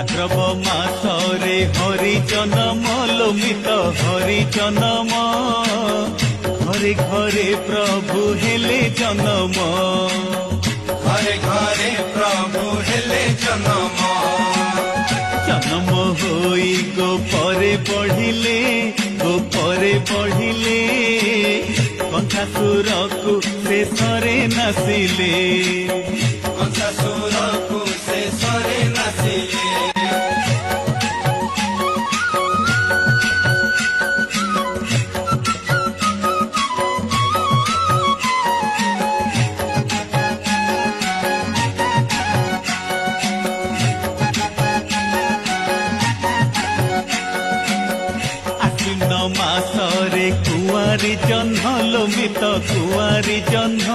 ভাদ্রব মাসরে হরি জনম লোমিত হরি জনম ঘরে ঘরে প্রভু হেলে জনম ঘরে ঘরে প্রভু হেলে জনম জনম হই গোপরে পঢ়িলে কণ্ঠাসুরকু শেষরে নাচিলে কংসাসুরকু শেষরে নাচিলে মাসরে কুয়ারি জহ্ন লোমিত কুয়ারি জহ্ন